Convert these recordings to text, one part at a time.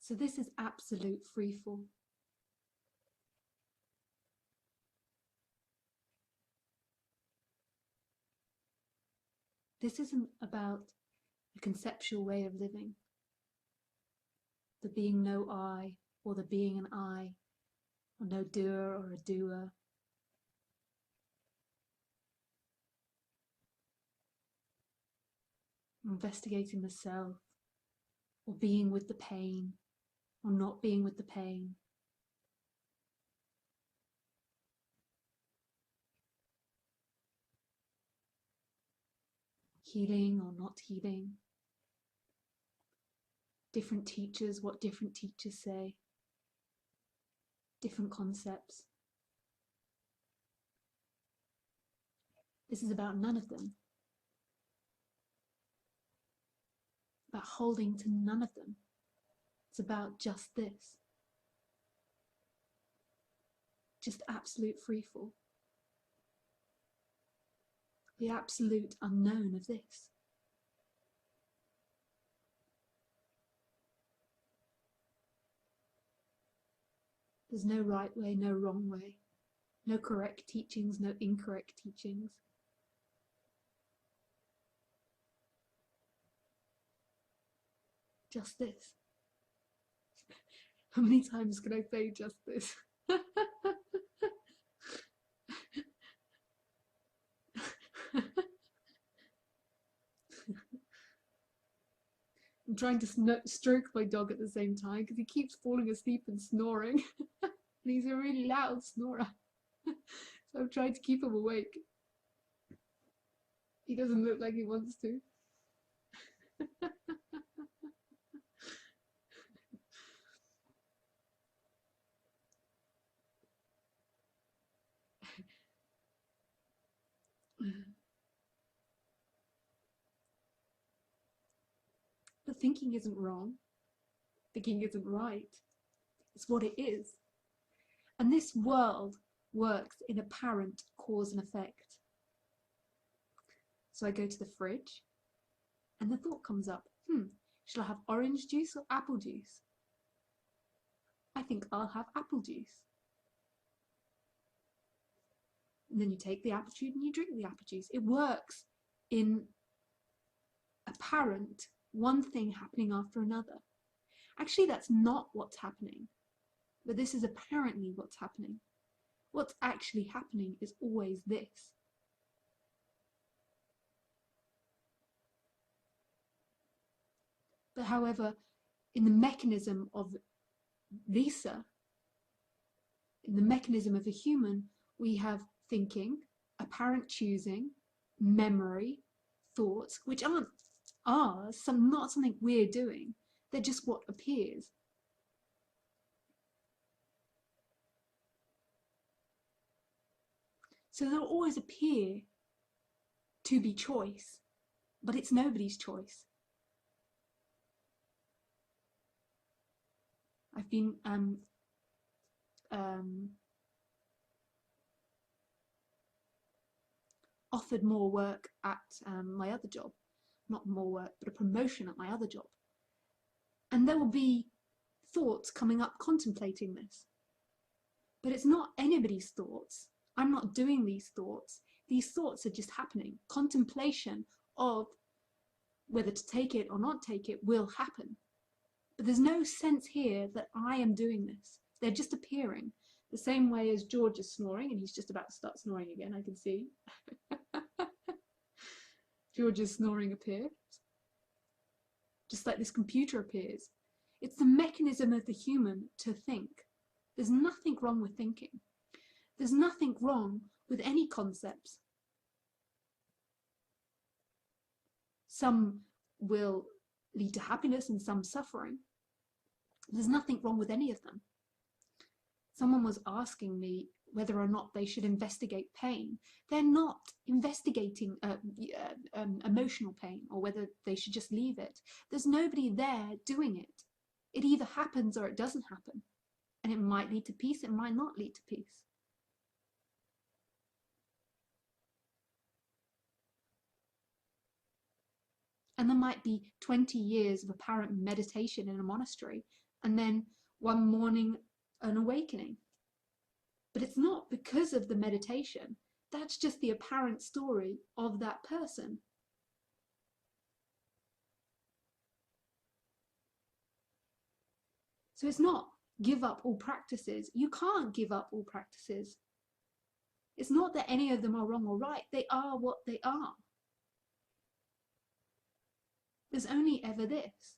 So this is absolute freefall. This isn't about a conceptual way of living, the being no I, or the being an I, or no doer or a doer. Investigating the self, or being with the pain, or not being with the pain. Healing or not healing. Different teachers, what different teachers say. Different concepts. This is about none of them. About holding to none of them. It's about just this. Just absolute freefall. The absolute unknown of this. There's no right way, no wrong way. No correct teachings, no incorrect teachings. Just this. How many times can I say just this? I'm trying to stroke my dog at the same time because he keeps falling asleep and snoring. And he's a really loud snorer. So I'm trying to keep him awake. He doesn't look like he wants to. But thinking isn't wrong. Thinking isn't right. It's what it is. And this world works in apparent cause and effect. So I go to the fridge and the thought comes up, shall I have orange juice or apple juice? I think I'll have apple juice. And then you take the apple juice and you drink the apple juice. It works in apparent one thing happening after another. Actually, that's not what's happening, but this is apparently what's happening. What's actually happening is always this. But however, in the mechanism of Lisa, in the mechanism of a human, we have thinking, apparent choosing, memory, thoughts, which aren't ours, not something we're doing. They're just what appears. So they'll always appear to be choice, but it's nobody's choice. I've been offered more work at my other job. Not more work, but a promotion at my other job. And there will be thoughts coming up contemplating this. But it's not anybody's thoughts. I'm not doing these thoughts. These thoughts are just happening. Contemplation of whether to take it or not take it will happen. But there's no sense here that I am doing this. They're just appearing. The same way as George is snoring, and he's just about to start snoring again, I can see. George's snoring appears. Just like this computer appears. It's the mechanism of the human to think. There's nothing wrong with thinking. There's nothing wrong with any concepts. Some will lead to happiness and some suffering. There's nothing wrong with any of them. Someone was asking me whether or not they should investigate pain. They're not investigating emotional pain, or whether they should just leave it. There's nobody there doing it. It either happens or it doesn't happen. And it might lead to peace, it might not lead to peace. And there might be 20 years of apparent meditation in a monastery, and then one morning an awakening. But it's not because of the meditation. That's just the apparent story of that person. So it's not give up all practices. You can't give up all practices. It's not that any of them are wrong or right. They are what they are. There's only ever this.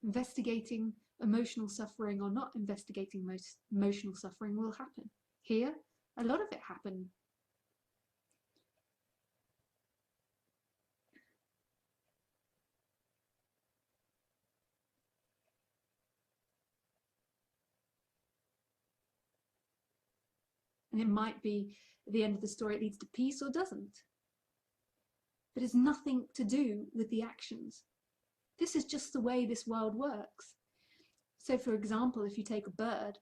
Investigating emotional suffering or not investigating emotional suffering will happen. Here, a lot of it happened. And it might be at the end of the story it leads to peace or doesn't. But it's nothing to do with the actions. This is just the way this world works. So for example, if you take a bird,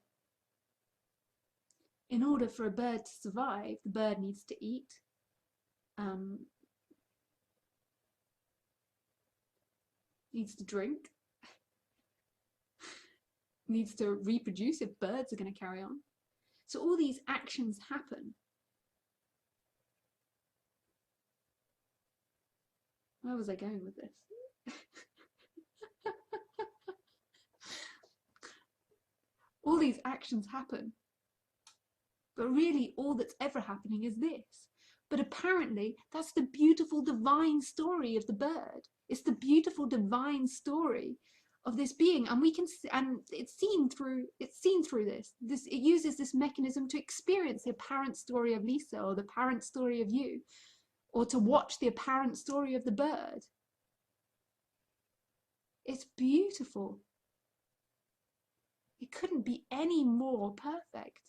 in order for a bird to survive, the bird needs to eat, needs to drink, needs to reproduce if birds are going to carry on. So all these actions happen. Where was I going with this? All these actions happen. But really all that's ever happening is this. But apparently that's the beautiful divine story of the bird. It's the beautiful divine story of this being, and we can, and it's seen through this. It uses this mechanism to experience the apparent story of Lisa, or the apparent story of you, or to watch the apparent story of the bird. It's beautiful. It couldn't be any more perfect.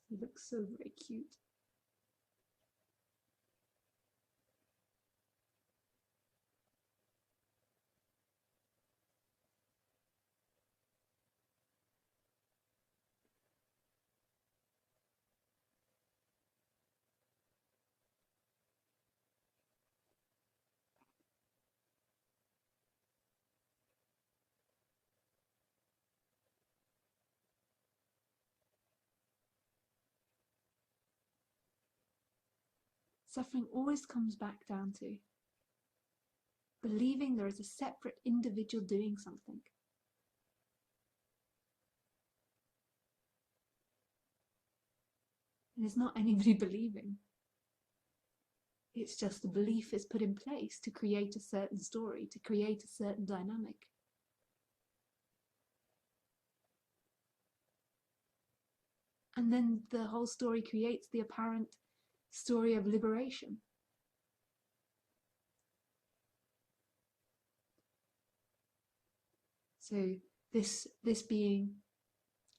He looks so very cute. Suffering always comes back down to believing there is a separate individual doing something. And it's not anybody believing. It's just the belief is put in place to create a certain story, to create a certain dynamic. And then the whole story creates the apparent story of liberation. So this being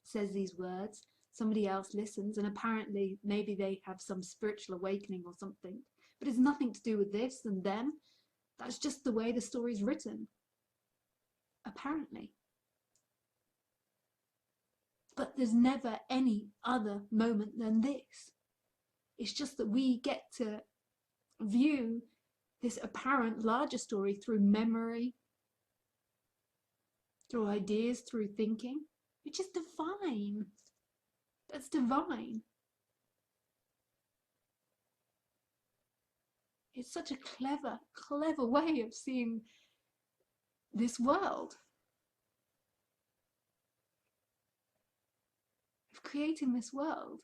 says these words, somebody else listens, and apparently maybe they have some spiritual awakening or something, but it's nothing to do with this and them. That's just the way the story's written, apparently. But there's never any other moment than this. It's just that we get to view this apparent larger story through memory, through ideas, through thinking, which is divine. That's divine. It's such a clever, clever way of seeing this world, of creating this world.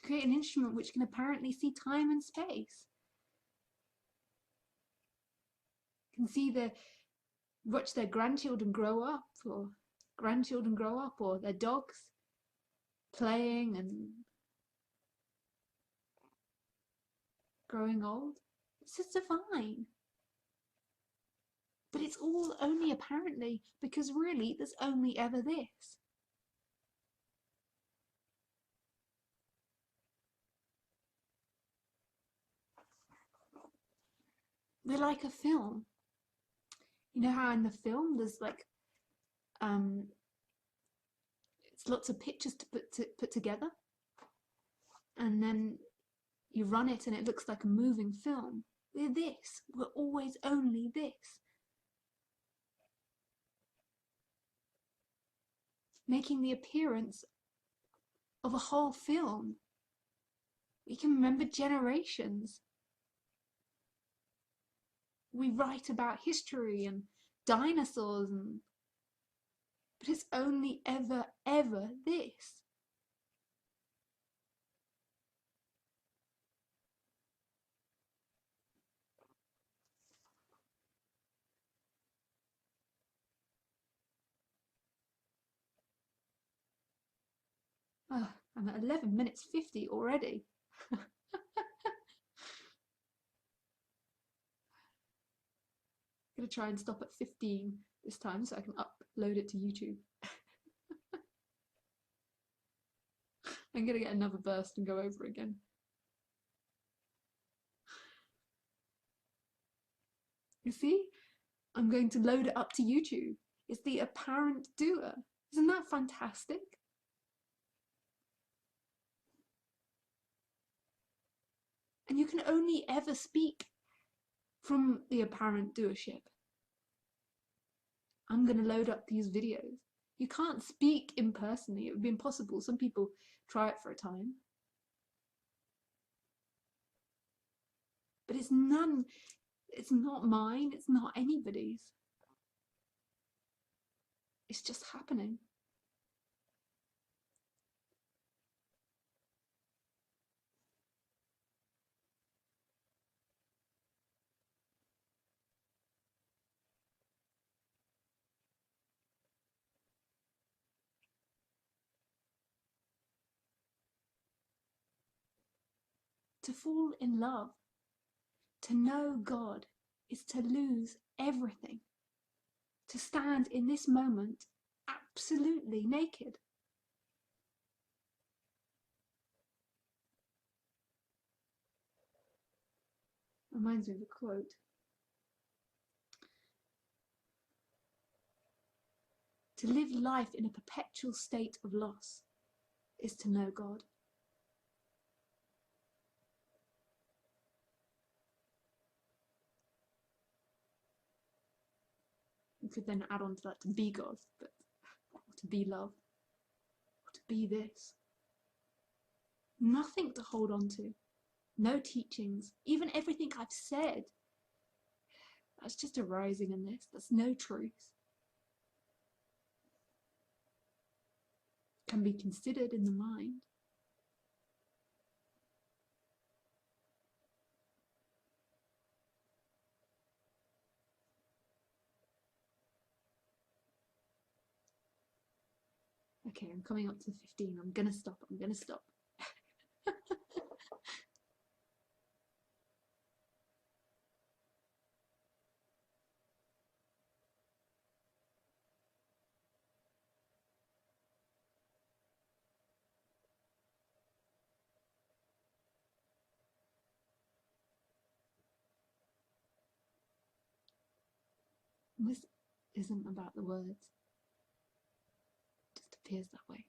to create an instrument which can apparently see time and space. Can see watch their grandchildren grow up, or their dogs playing and growing old. It's just divine. But it's all only apparently, because really there's only ever this. We're like a film. You know how in the film there's like it's lots of pictures to put together, and then you run it and it looks like a moving film. We're this. We're always only this. Making the appearance of a whole film. We can remember generations. We write about history and dinosaurs, but it's only ever this. Oh, I'm at 11 minutes 50 already. I'm going to try and stop at 15 this time so I can upload it to YouTube. I'm going to get another burst and go over again. You see? I'm going to load it up to YouTube. It's the apparent doer. Isn't that fantastic? And you can only ever speak from the apparent doership. I'm going to load up these videos. You can't speak impersonally. It would be impossible. Some people try it for a time. But it's not mine. It's not anybody's. It's just happening. To fall in love, to know God, is to lose everything. To stand in this moment absolutely naked. Reminds me of a quote. To live life in a perpetual state of loss is to know God. You could then add on to that to be God, but to be love, or to be this. Nothing to hold on to. No teachings, even everything I've said. That's just arising in this. That's no truth. Can be considered in the mind. Okay, I'm coming up to 15. I'm gonna stop. This isn't about the words. It just appears that way.